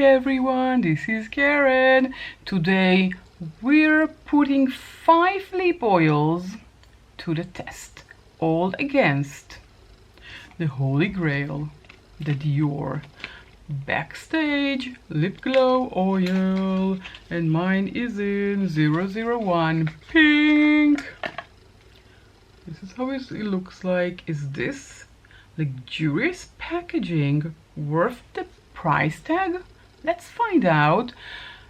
everyone, this is Karen. Today we're putting 5 lip oils to the test, all against the Holy Grail, the Dior Backstage Lip Glow Oil, and mine is in 001 Pink. This is how it looks like. Is this luxurious packaging worth the price tag? Let's find out.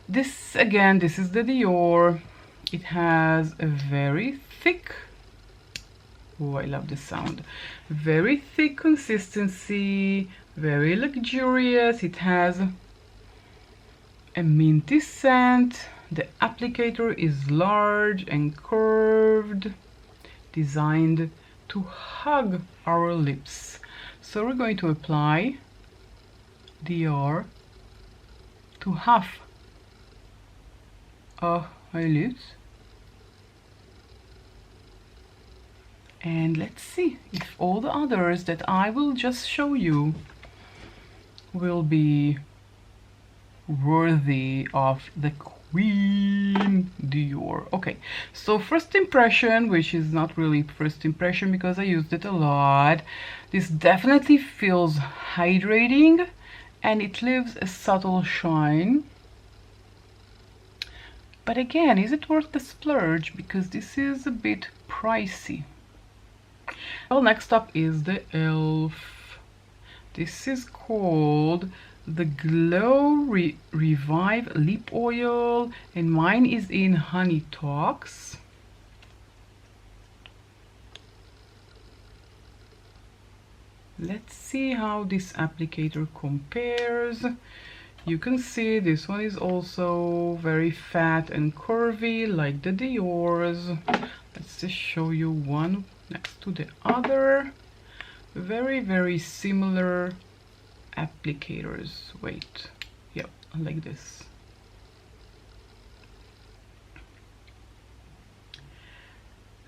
This is the Dior. It has a very thick, oh, I love the sound, very thick consistency, very luxurious. It has a minty scent. The applicator is large and curved, designed to hug our lips. So we're going to apply Dior to half of my lips, and let's see if all the others that I will just show you will be worthy of the Queen Dior. Okay, so first impression, which is not really first impression because I used it a lot, this definitely feels hydrating and it leaves a subtle shine. But again, is it worth the splurge? Because this is a bit pricey. Well, next up is the e.l.f. This is called the Glow Revive Lip Oil, and mine is in Honey Talks. Let's see how this applicator compares. You can see this one is also very fat and curvy like the Dior's. Let's just show you one next to the other. Very similar applicators. Wait, yep, like this.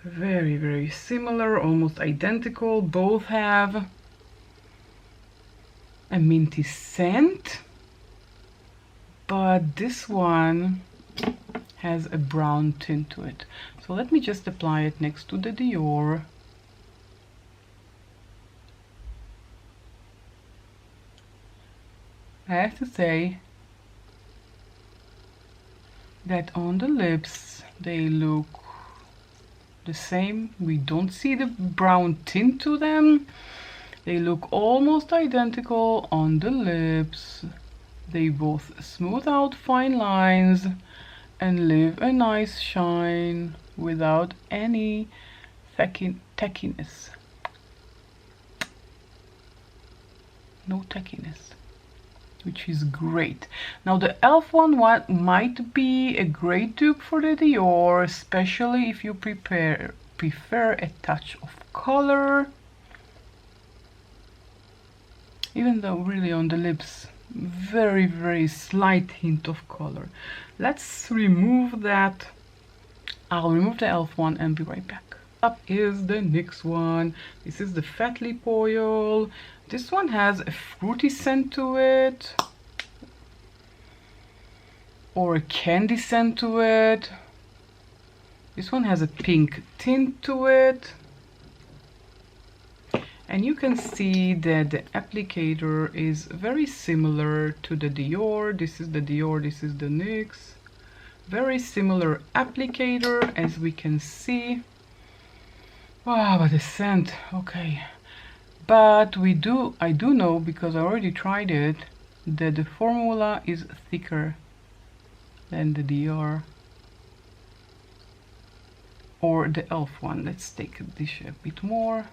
Very similar, almost identical. Both have a minty scent, but this one has a brown tint to it. So let me just apply it next to the Dior. I have to say that on the lips they look the same. We don't see the brown tint to them. They look almost identical on the lips. They both smooth out fine lines and leave a nice shine without any tackiness. No tackiness, which is great. Now the e.l.f. one might be a great dupe for the Dior, especially if you prefer a touch of color. Even though really on the lips, very slight hint of color. Let's remove that. I'll remove the e.l.f. one and be right back. Up is the NYX one. This is the Fat Lip Oil. This one has a fruity scent to it, or a candy scent to it. This one has a pink tint to it. And you can see that the applicator is very similar to the Dior. This is the Dior, this is the NYX. Very similar applicator, as we can see. Wow, but the scent, okay. But I do know, because I already tried it, that the formula is thicker than the Dior or the e.l.f. one. Let's take this a bit more.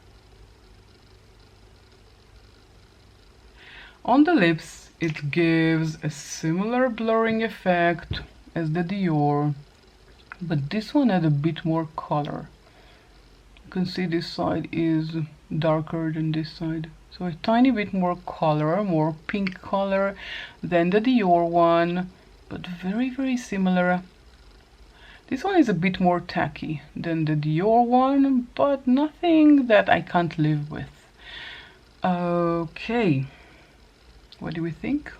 On the lips, it gives a similar blurring effect as the Dior, but this one had a bit more color. You can see this side is darker than this side, so a tiny bit more color, more pink color than the Dior one, but very similar. This one is a bit more tacky than the Dior one, but nothing that I can't live with. Okay. What do we think?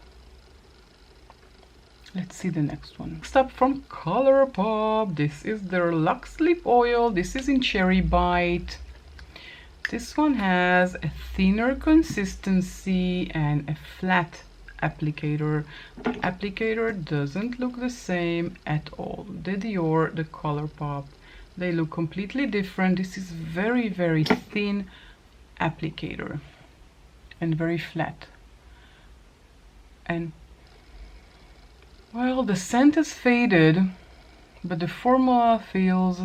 Let's see the next one. Next up from Colourpop. This is their Luxe Lip Oil. This is in Cherry Bite. This one has a thinner consistency and a flat applicator. The applicator doesn't look the same at all. The Dior, the Colourpop, they look completely different. This is very, very thin applicator and very flat. And well, the scent is faded, but the formula feels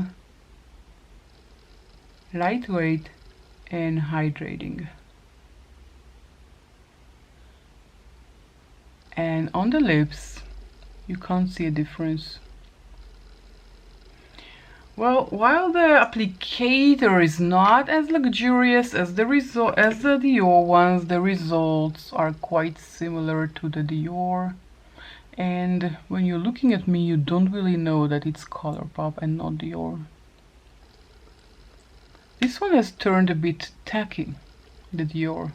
lightweight and hydrating. And on the lips, you can't see a difference. Well, while the applicator is not as luxurious as the Dior ones, the results are quite similar to the Dior. And when you're looking at me, you don't really know that it's Colourpop and not Dior. This one has turned a bit tacky, the Dior.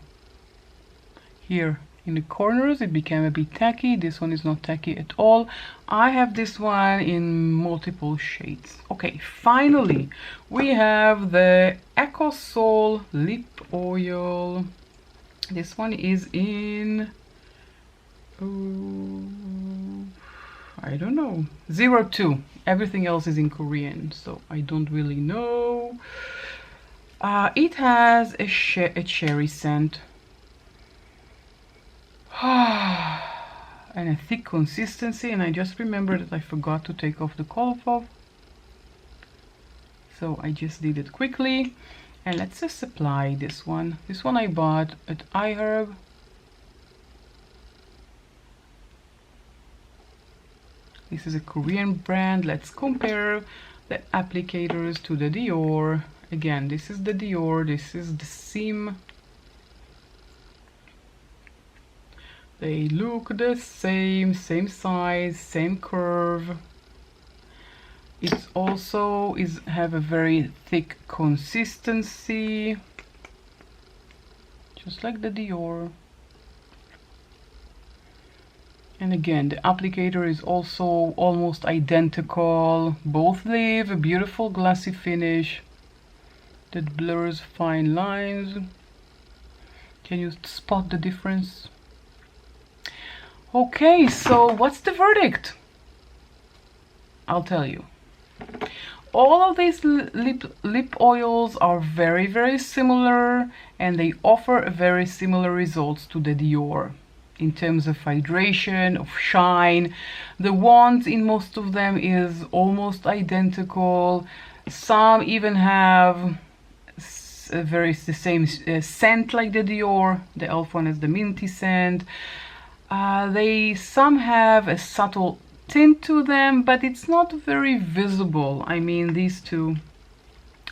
Here in the corners it became a bit tacky. This one is not tacky at all. I have this one in multiple shades. Okay, finally we have the Eco Soul Lip Oil. This one is in I don't know, 02. Everything else is in Korean, so I don't really know. It has a cherry scent and a thick consistency, and I just remembered that I forgot to take off the colourpop, so I just did it quickly. And let's just apply this one. This one I bought at iHerb. This is a Korean brand. Let's compare the applicators to the Dior. Again, this is the Dior, this is the Sim. They look the same size, same curve. It also have a very thick consistency, just like the Dior. And again, the applicator is also almost identical. Both leave a beautiful glassy finish that blurs fine lines. Can you spot the difference? Okay, so what's the verdict? I'll tell you. All of these lip oils are very, very similar, and they offer very similar results to the Dior. In terms of hydration, of shine, the wand in most of them is almost identical. Some even have the same scent like the Dior. The e.l.f. one has the minty scent. Some have a subtle tint to them, but it's not very visible. I mean, these two,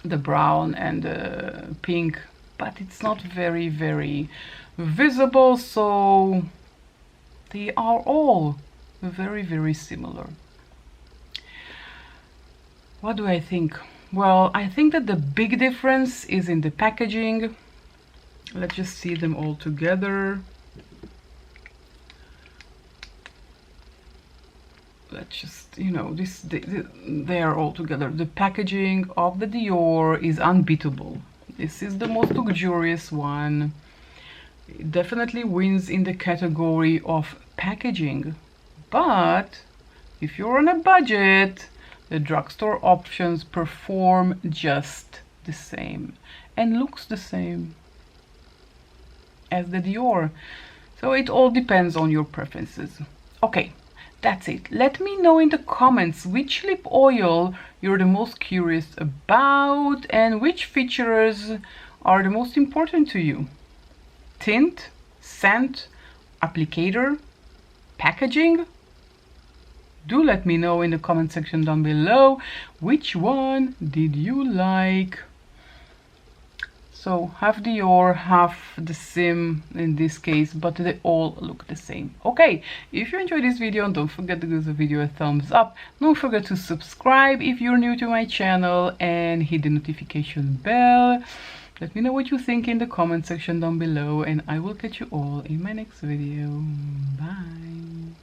the brown and the pink, but it's not very, very visible, so they are all very, very similar. What do I think? Well, I think that the big difference is in the packaging. Let's just see them all together. Let's just, you know, they are all together. The packaging of the Dior is unbeatable. This is the most luxurious one. It definitely wins in the category of packaging. But if you're on a budget, the drugstore options perform just the same and looks the same as the Dior. So it all depends on your preferences. Okay, that's it. Let me know in the comments which lip oil you're the most curious about and which features are the most important to you. Tint, scent, applicator, packaging? Do let me know in the comment section down below which one did you like. So half Dior, half the Sim in this case, but they all look the same. Okay, if you enjoyed this video, don't forget to give the video a thumbs up. Don't forget to subscribe if you're new to my channel and hit the notification bell. Let me know what you think in the comment section down below, and I will catch you all in my next video. Bye.